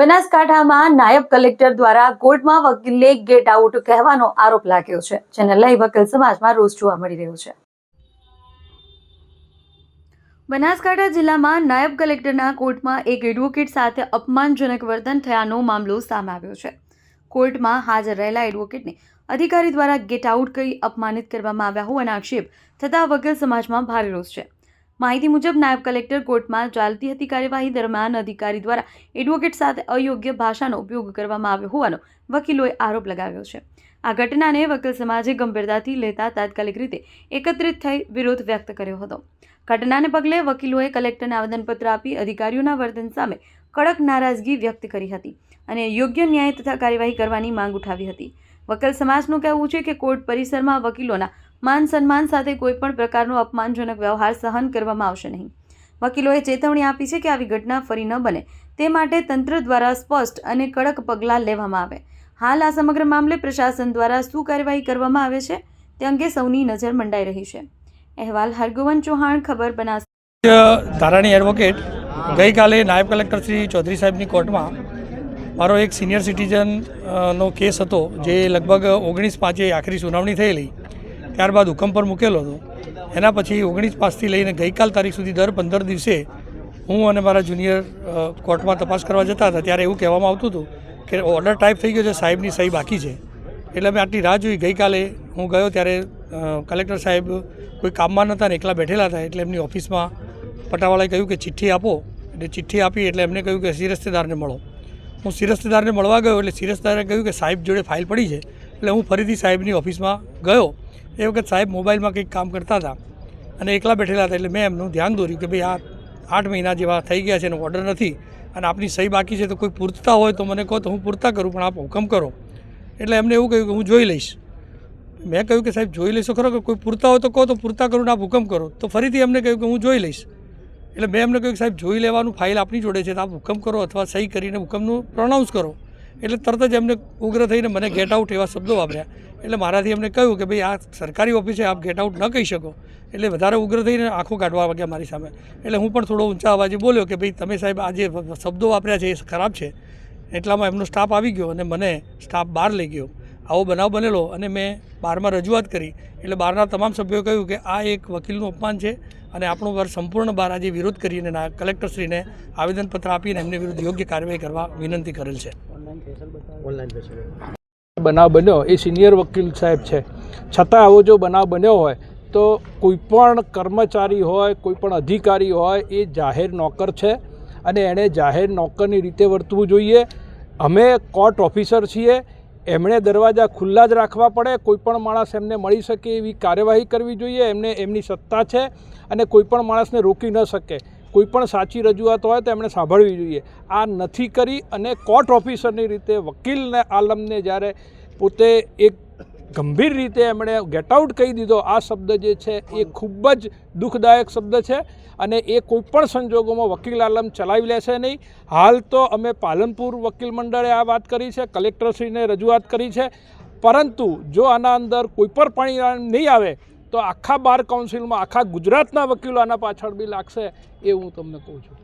બનાસકાંઠામાં નાયબ કલેક્ટર દ્વારા કોર્ટમાં વકીલને ગેટ આઉટ કહેવાનો આરોપ લાગ્યો છે, જેને લઈ વકીલ સમાજમાં રોષ જોવા મળી રહ્યો છે। બનાસકાંઠા જિલ્લામાં નાયબ કલેક્ટરના કોર્ટમાં એક એડવોકેટ સાથે અપમાનજનક વર્તન થયાનો મામલો સામે આવ્યો છે। કોર્ટમાં હાજર રહેલા એડવોકેટને અધિકારી દ્વારા ગેટ આઉટ કરી અપમાનિત કરવામાં આવ્યા હોવાના આક્ષેપ થતાં વકીલ સમાજમાં ભારે રોષ છે। માહિતી મુજબ નાયબ કલેક્ટર કોર્ટમાં ચાલતી હતી કાર્યવાહી દરમિયાન અધિકારી દ્વારા એડવોકેટ સાથે અયોગ્ય ભાષાનો ઉપયોગ કરવામાં આવ્યો હોવાનો વકીલોએ આરોપ લગાવ્યો છે। આ ઘટનાને વકીલ સમાજે ગંભીરતાથી લેતા તાત્કાલિક રીતે એકત્રિત થઈ વિરોધ વ્યક્ત કર્યો હતો। ઘટનાને પગલે વકીલોએ કલેક્ટરને આવેદનપત્ર આપી અધિકારીઓના વર્તન સામે કડક નારાજગી વ્યક્ત કરી હતી અને યોગ્ય ન્યાય તથા કાર્યવાહી કરવાની માંગ ઉઠાવી હતી। વકીલ સમાજનું કહેવું છે કે કોર્ટ પરિસરમાં વકીલોના માન સન્માન સાથે કોઈપણ પ્રકારનો અપમાનજનક વ્યવહાર સહન કરવામાં આવશે નહીં। વકીલોએ ચેતવણી આપી છે કે આવી ઘટના ફરી ન બને તે માટે તંત્ર દ્વારા સ્પષ્ટ અને કડક પગલાં લેવામાં આવે। હાલ આ સમગ્ર મામલે પ્રશાસન દ્વારા શું કાર્યવાહી કરવામાં આવે છે તે અંગે સૌની નજર મંડાઈ રહી છે। અહેવાલ હરગોવન ચૌહાણ, ખબર બનાસ। ધારાણી એડવોકેટ ગઈકાલે નાયબ કલેક્ટર શ્રી ચૌધરી સાહેબની કોર્ટમાં મારો એક સિનિયર સિટીઝનનો કેસ હતો, જે લગભગ 19/5 આખરી સુનાવણી થયેલી, ત્યારબાદ હુકમ પર મૂકેલો હતો। એના પછી 19/5થી લઈને ગઈકાલ તારીખ સુધી દર 15 દિવસે હું અને મારા જુનિયર કોર્ટમાં તપાસ કરવા જતા હતા, ત્યારે એવું કહેવામાં આવતું હતું કે ઓર્ડર ટાઈપ થઈ ગયો છે, સાહેબની સહી બાકી છે। એટલે મેં આટલી રાહ જોઈ। ગઈકાલે હું ગયો ત્યારે કલેક્ટર સાહેબ કોઈ કામમાં નહોતા ને એકલા બેઠેલા હતા, એટલે એમની ઓફિસમાં પટાવાળાએ કહ્યું કે ચિઠ્ઠી આપો। એટલે ચિઠ્ઠી આપી એટલે એમને કહ્યું કે શિરસ્તેદારને મળો। હું શિરસ્તેદારને મળવા ગયો એટલે શિરસ્તેદારે કહ્યું કે સાહેબ જોડે ફાઇલ પડી છે। એટલે હું ફરીથી સાહેબની ઓફિસમાં ગયો। એ વખત સાહેબ મોબાઈલમાં કંઈક કામ કરતા હતા અને એકલા બેઠેલા હતા, એટલે મેં એમનું ધ્યાન દોર્યું કે ભાઈ આ 8 મહિના જેવા થઈ ગયા છે એનો ઓર્ડર નથી અને આપની સહી બાકી છે, તો કોઈ પૂરતા હોય તો મને કહો તો હું પૂરતા કરું, પણ આપ હુકમ કરો। એટલે એમને એવું કહ્યું કે હું જોઈ લઈશ। મેં કહ્યું કે સાહેબ જોઈ લઈશો ખરો, કે કોઈ પૂરતા હોય તો કહો તો પૂરતા કરું ને આપ હુકમ કરો। તો ફરીથી એમને કહ્યું કે હું જોઈ લઈશ। એટલે મેં એમને કહ્યું કે સાહેબ જોઈ લેવાનું, ફાઇલ આપની જોડે છે તો આપ હુકમ કરો અથવા સહી કરીને હુકમનું પ્રોનાઉન્સ કરો। એટલે તરત જ એમને ઉગ્ર થઈને મને ગેટ આઉટ એવા શબ્દો વાપર્યા। એટલે મારાથી એમને કહ્યું કે ભાઈ આ સરકારી ઓફિસ છે, આપ ગેટ આઉટ ન કહી શકો। એટલે વધારે ઉગ્ર થઈને આંખો કાઢવા વાગ્યા મારી સામે। એટલે હું પણ થોડો ઊંચા અવાજે બોલ્યો કે ભાઈ તમે સાહેબ આ જે શબ્દો વાપર્યા છે એ ખરાબ છે। એટલામાં એમનો સ્ટાફ આવી ગયો અને મને સ્ટાફ બહાર લઈ ગયો। આવો બનાવ બનેલો અને મેં બહારમાં રજૂઆત કરી। એટલે બહારના તમામ સભ્યોએ કહ્યું કે આ એક વકીલનું અપમાન છે અને આપણો વર્ગ સંપૂર્ણ બહાર આજે વિરોધ કરીને કલેક્ટરશ્રીને આવેદનપત્ર આપીને એમને વિરુદ્ધ યોગ્ય કાર્યવાહી કરવા વિનંતી કરેલ છે। બનાવ બન્યો એ સિનિયર વકીલ સાહેબ છે, છતાં આવો જો બનાવ બન્યો હોય તો કોઈપણ કર્મચારી હોય, કોઈપણ અધિકારી હોય, એ જાહેર નોકર છે અને એણે જાહેર નોકરની રીતે વર્તવું જોઈએ। અમે કોર્ટ ઓફિસર છીએ, એમણે દરવાજા ખુલ્લા જ રાખવા પડે, કોઈપણ માણસ એમને મળી શકે એવી કાર્યવાહી કરવી જોઈએ। એમને એમની સત્તા છે અને કોઈપણ માણસને રોકી ન શકે। કોઈપણ સાચી રજૂઆત હોય તો એમણે સાંભળવી જોઈએ। આ નથી કરી અને કોર્ટ ઓફિસરની રીતે વકીલને આલમને જ્યારે પોતે એક ગંભીર રીતે એમણે ગેટ આઉટ કહી દીધો, આ શબ્દ જે છે એ ખૂબ જ દુઃખદાયક શબ્દ છે અને એ કોઈપણ સંજોગોમાં વકીલ આલમ ચલાવી લેશે નહીં। હાલ તો અમે પાલનપુર વકીલ મંડળે આ વાત કરી છે, કલેક્ટરશ્રીને રજૂઆત કરી છે, પરંતુ જો આના અંદર કોઈપણ પરિણામ નહીં આવે તો આખા બાર કાઉન્સિલમાં આખા ગુજરાતના વકીલો આના પાછળ બી લાગશે, એ હું તમને કહું છું।